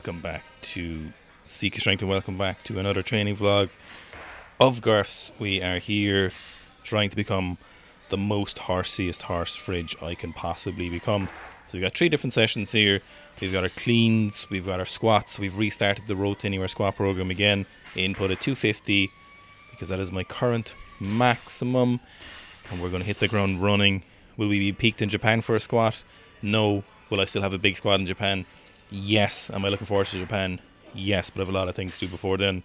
Welcome back to Seek Your Strength and welcome back to another training vlog of Garth's. We are here trying to become the most horsiest horse fridge I can possibly become. So we've got 3 different sessions here. We've got our cleans, we've got our squats, we've restarted the Road to Anywhere squat program again. Input at 250 because that is my current maximum. And we're going to hit the ground running. Will we be peaked in Japan for a squat? No. Will I still have a big squat in Japan? Yes. Am I looking forward to Japan? Yes, but I have a lot of things to do before then.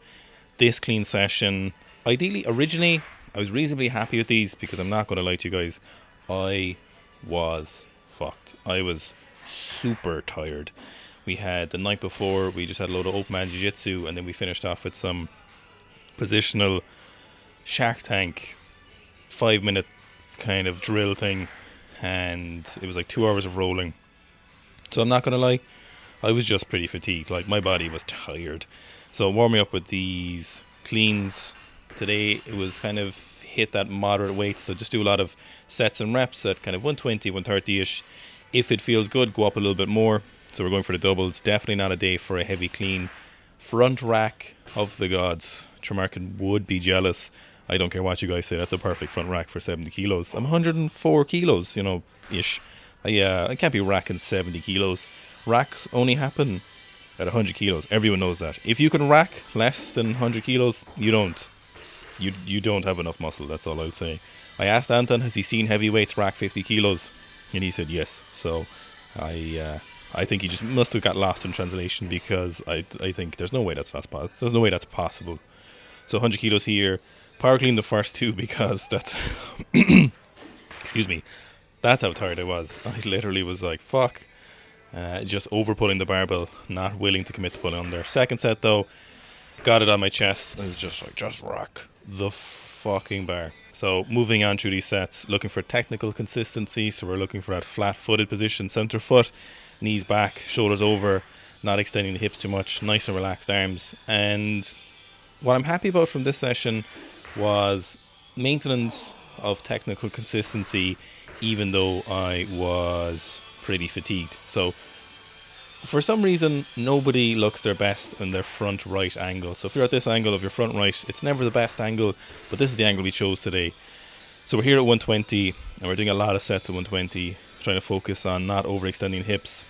This clean session, originally, I was reasonably happy with these because I'm not going to lie to you guys. I was fucked. I was super tired. We had the night before, we just had a load of open man jiu-jitsu, and then we finished off with some positional Shark Tank 5-minute kind of drill thing, and it was like 2 hours of rolling. So I'm not going to lie, I was just pretty fatigued. Like, my body was tired. So warming up with these cleans today, it was kind of hit that moderate weight. So just do a lot of sets and reps at kind of 120, 130-ish. If it feels good, go up a little bit more. So we're going for the doubles. Definitely not a day for a heavy clean. Front rack of the gods. Tremarkin would be jealous. I don't care what you guys say. That's a perfect front rack for 70 kilos. I'm 104 kilos, ish. I can't be racking 70 kilos. Racks only happen at 100 kilos. Everyone knows that. If you can rack less than 100 kilos, you don't. You don't have enough muscle. That's all I'll say. I asked Anton, has he seen heavyweights rack 50 kilos? And he said yes. So I think he just must have got lost in translation, because I think there's no way that's possible. So 100 kilos here. Power clean the first 2 because that's excuse me. That's how tired I was. I literally was like, fuck. Just over pulling the barbell, not willing to commit to pulling on there. Second set though, got it on my chest, and it's just like, just rock the fucking bar. So moving on through these sets, looking for technical consistency. So we're looking for that flat-footed position, center foot, knees back, shoulders over, not extending the hips too much, nice and relaxed arms. And what I'm happy about from this session was maintenance of technical consistency, even though I was pretty fatigued. So for some reason, nobody looks their best in their front right angle. So if you're at this angle of your front right, it's never the best angle, but this is the angle we chose today. So we're here at 120, and we're doing a lot of sets at 120, trying to focus on not overextending hips.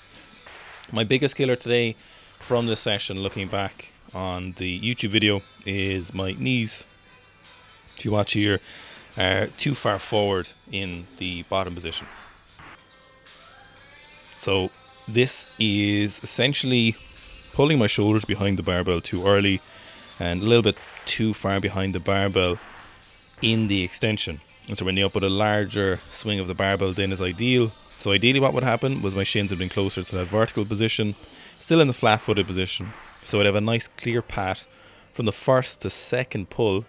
My biggest killer today from this session, looking back on the YouTube video, is my knees. If you watch here, are too far forward in the bottom position. So this is essentially pulling my shoulders behind the barbell too early and a little bit too far behind the barbell in the extension. And so we're ending up with a larger swing of the barbell than is ideal. So ideally what would happen was my shins had been closer to that vertical position, still in the flat-footed position. So I'd have a nice clear path from the first to second pull,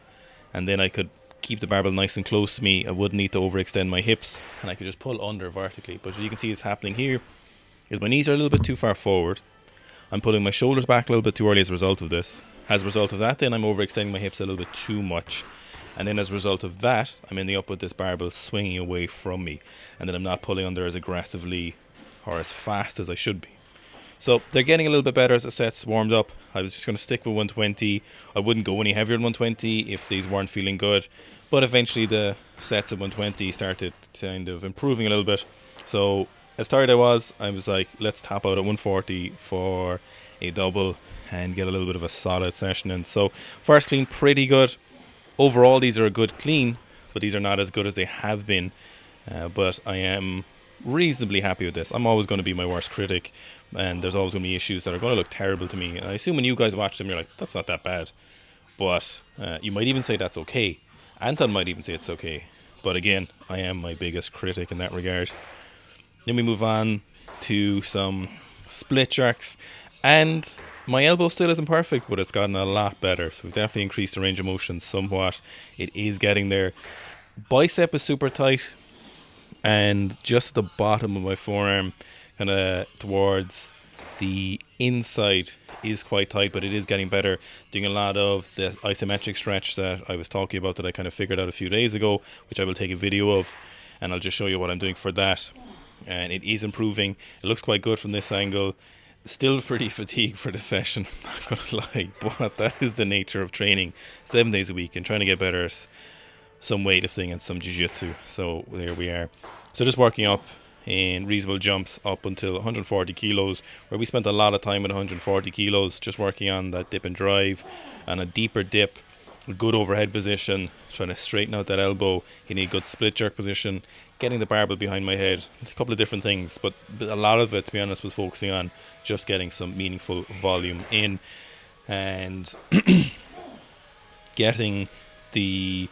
and then I could keep the barbell nice and close to me. I wouldn't need to overextend my hips, and I could just pull under vertically. But as you can see, is happening here is my knees are a little bit too far forward. I'm pulling my shoulders back a little bit too early as a result of this. As a result of that, then I'm overextending my hips a little bit too much. And then as a result of that, I'm ending up with this barbell swinging away from me. And then I'm not pulling under as aggressively or as fast as I should be. So they're getting a little bit better as the sets warmed up. I was just going to stick with 120. I wouldn't go any heavier than 120 if these weren't feeling good. But eventually the sets of 120 started kind of improving a little bit. So as tired I was like, let's top out at 140 for a double and get a little bit of a solid session in. So first clean, pretty good. Overall, these are a good clean, but these are not as good as they have been. But I am reasonably happy with this. I'm always going to be my worst critic, and there's always going to be issues that are going to look terrible to me. And I assume when you guys watch them, you're like, that's not that bad. But you might even say that's okay. Anton might even say it's okay. But again, I am my biggest critic in that regard. Then we move on to some split jerks, and my elbow still isn't perfect, but it's gotten a lot better. So we've definitely increased the range of motion somewhat. It is getting there. Bicep is super tight, and just at the bottom of my forearm, kind of towards the inside, is quite tight, but it is getting better. Doing a lot of the isometric stretch that I was talking about that I kind of figured out a few days ago, which I will take a video of, and I'll just show you what I'm doing for that. And it is improving. It looks quite good from this angle. Still pretty fatigued for the session, I'm not gonna lie, but that is the nature of training 7 days a week and trying to get better at some weightlifting and some jiu-jitsu. So there we are. So just working up in reasonable jumps up until 140 kilos, where we spent a lot of time at 140 kilos just working on that dip and drive and a deeper dip, a good overhead position, trying to straighten out that elbow, hitting a good split jerk position, getting the barbell behind my head, a couple of different things, but a lot of it, to be honest, was focusing on just getting some meaningful volume in and getting the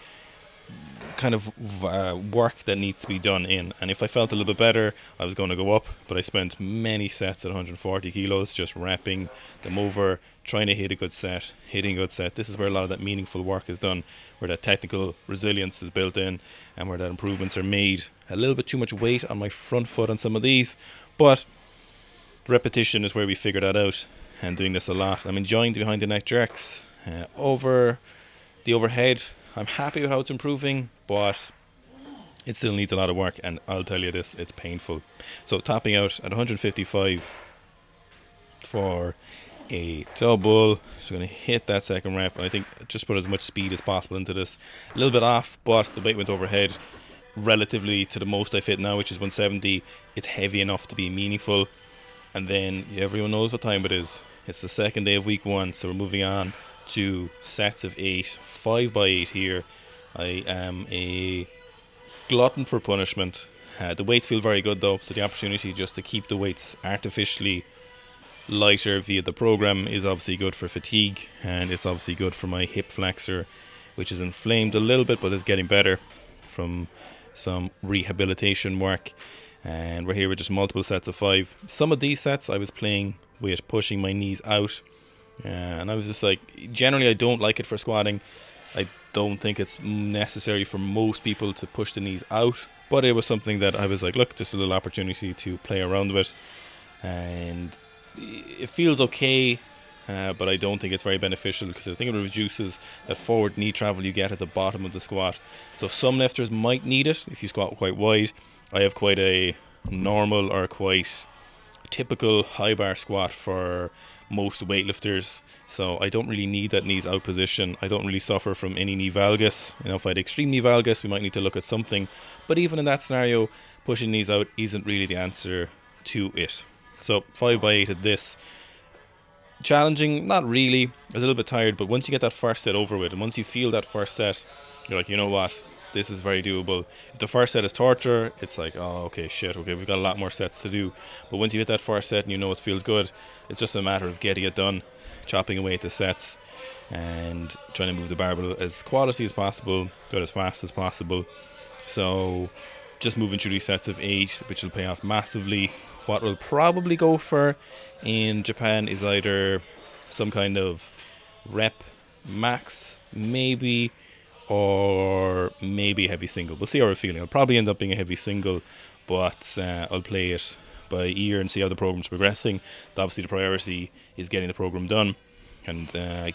kind of work that needs to be done in. And if I felt a little bit better, I was going to go up, but I spent many sets at 140 kilos just wrapping them over, trying to hit a good set, hitting a good set. This is where a lot of that meaningful work is done, where that technical resilience is built in and where that improvements are made. A little bit too much weight on my front foot on some of these, but repetition is where we figure that out, and doing this a lot. I'm enjoying the behind the neck jerks. Over the overhead, I'm happy with how it's improving, but it still needs a lot of work, and I'll tell you this, it's painful. So topping out at 155 for a double. Just going to hit that second rep. I think just put as much speed as possible into this. A little bit off, but the weight went overhead relatively to the most I've hit now, which is 170. It's heavy enough to be meaningful. And then everyone knows what time it is. It's the second day of week 1, so we're moving on to sets of 8, 5 by 8 here. I am a glutton for punishment. The weights feel very good though, so the opportunity just to keep the weights artificially lighter via the program is obviously good for fatigue, and it's obviously good for my hip flexor, which is inflamed a little bit but is getting better from some rehabilitation work. And we're here with just multiple sets of 5. Some of these sets I was playing with pushing my knees out, and I was just like, generally I don't like it for squatting. I don't think it's necessary for most people to push the knees out, but it was something that I was like, look, just a little opportunity to play around with, and it feels okay, but I don't think it's very beneficial because I think it reduces that forward knee travel you get at the bottom of the squat. So some lifters might need it if you squat quite wide. I have quite a normal or quite typical high bar squat for most weightlifters, so I don't really need that knees out position. I don't really suffer from any knee valgus. If I had extreme knee valgus, we might need to look at something, but even in that scenario, pushing knees out isn't really the answer to it. So 5 by 8 at this. Challenging, not really. I was a little bit tired, but once you get that first set over with, and once you feel that first set, you're like, you know what, this is very doable. If the first set is torture, it's like, oh, okay, shit, okay, we've got a lot more sets to do. But once you hit that first set and you know it feels good, it's just a matter of getting it done, chopping away at the sets, and trying to move the barbell as quality as possible, do it as fast as possible. So just moving through these sets of 8, which will pay off massively. What we'll probably go for in Japan is either some kind of rep max, maybe, or maybe a heavy single. We'll see how we're feeling. I'll probably end up being a heavy single, but I'll play it by ear and see how the program's progressing. Obviously the priority is getting the program done and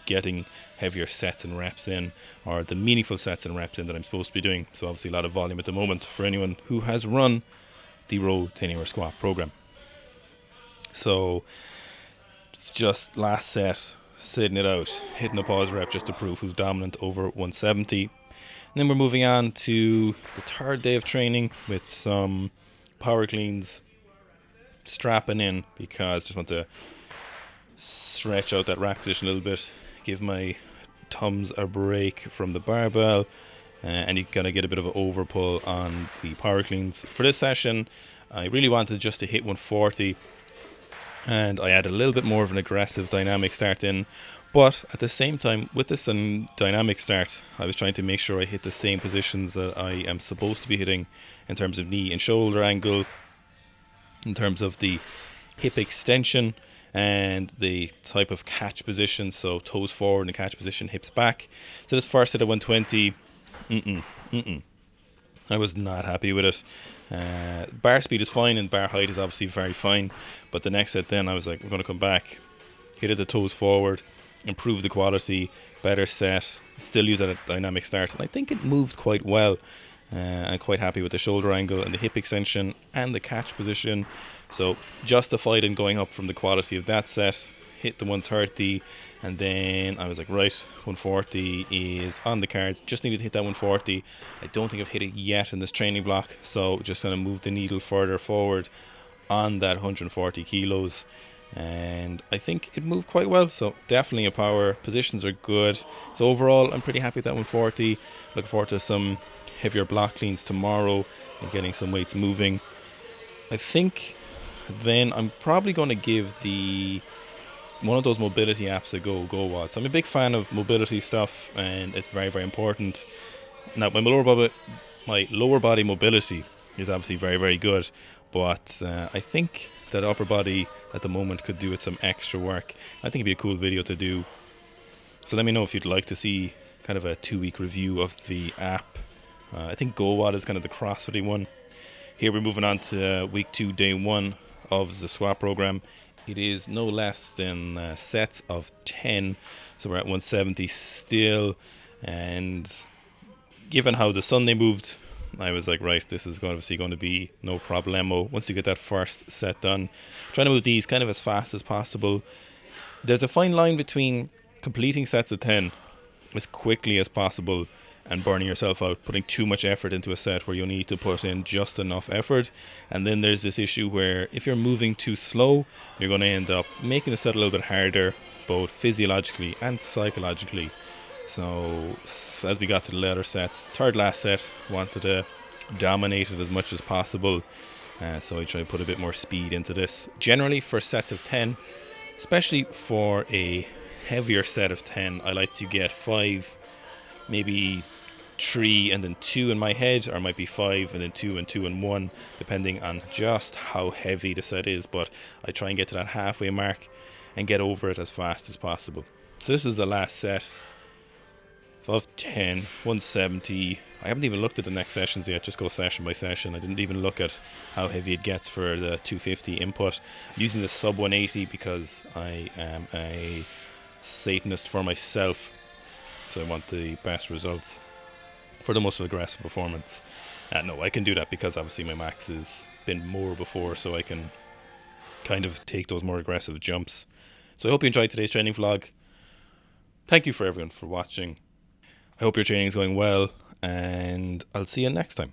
getting heavier sets and reps in, or the meaningful sets and reps in that I'm supposed to be doing. So obviously a lot of volume at the moment for anyone who has run the row 10 hour squat program. So just last set, sitting it out, hitting a pause rep just to prove who's dominant over 170. And then we're moving on to the third day of training with some power cleans, strapping in because I just want to stretch out that rack position a little bit, give my thumbs a break from the barbell, and you can kind of get a bit of an overpull on the power cleans. For this session, I really wanted just to hit 140, and I had a little bit more of an aggressive dynamic start in, but at the same time, with this dynamic start, I was trying to make sure I hit the same positions that I am supposed to be hitting in terms of knee and shoulder angle, in terms of the hip extension, and the type of catch position, so toes forward in the catch position, hips back. So this first set of 120, I was not happy with it. Bar speed is fine and bar height is obviously very fine, but the next set then I was like, I'm going to come back, hit it the toes forward, improve the quality, better set, still use that dynamic start, and I think it moved quite well. I'm quite happy with the shoulder angle and the hip extension and the catch position. So justified in going up from the quality of that set. Hit the 130, and then I was like, right, 140 is on the cards. Just needed to hit that 140. I don't think I've hit it yet in this training block, so just going to move the needle further forward on that 140 kilos. And I think it moved quite well, so definitely a power. Positions are good. So overall, I'm pretty happy with that 140. Looking forward to some heavier block cleans tomorrow and getting some weights moving. I think then I'm probably going to give one of those mobility apps a go, GoWOD. I'm a big fan of mobility stuff, and it's very, very important. Now, my lower body mobility is obviously very, very good, but I think that upper body at the moment could do with some extra work. I think it'd be a cool video to do. So let me know if you'd like to see kind of a 2-week review of the app. I think GoWOD is kind of the CrossFit one. Here we're moving on to week 2, day 1 of the squat program. It is no less than sets of 10, so we're at 170 still. And given how the Sunday moved, I was like, right, this is obviously going to be no problemo. Once you get that first set done, trying to move these kind of as fast as possible. There's a fine line between completing sets of 10 as quickly as possible and burning yourself out, putting too much effort into a set where you need to put in just enough effort. And then there's this issue where if you're moving too slow, you're going to end up making the set a little bit harder, both physiologically and psychologically. So as we got to the later sets, third last set, wanted to dominate it as much as possible. So I try to put a bit more speed into this. Generally for sets of 10, especially for a heavier set of 10, I like to get 5, maybe 3 and then 2 in my head, or it might be 5 and then 2 and 2 and 1, depending on just how heavy the set is. But I try and get to that halfway mark and get over it as fast as possible. So this is the last set of 10, 170. I haven't even looked at the next sessions yet, just go session by session. I didn't even look at how heavy it gets for the 250 input. I'm using the sub 180 because I am a Satanist for myself, so I want the best results for the most aggressive performance. No, I can do that because obviously my max has been more before, so I can kind of take those more aggressive jumps. So I hope you enjoyed today's training vlog. Thank you for everyone for watching. I hope your training is going well, and I'll see you next time.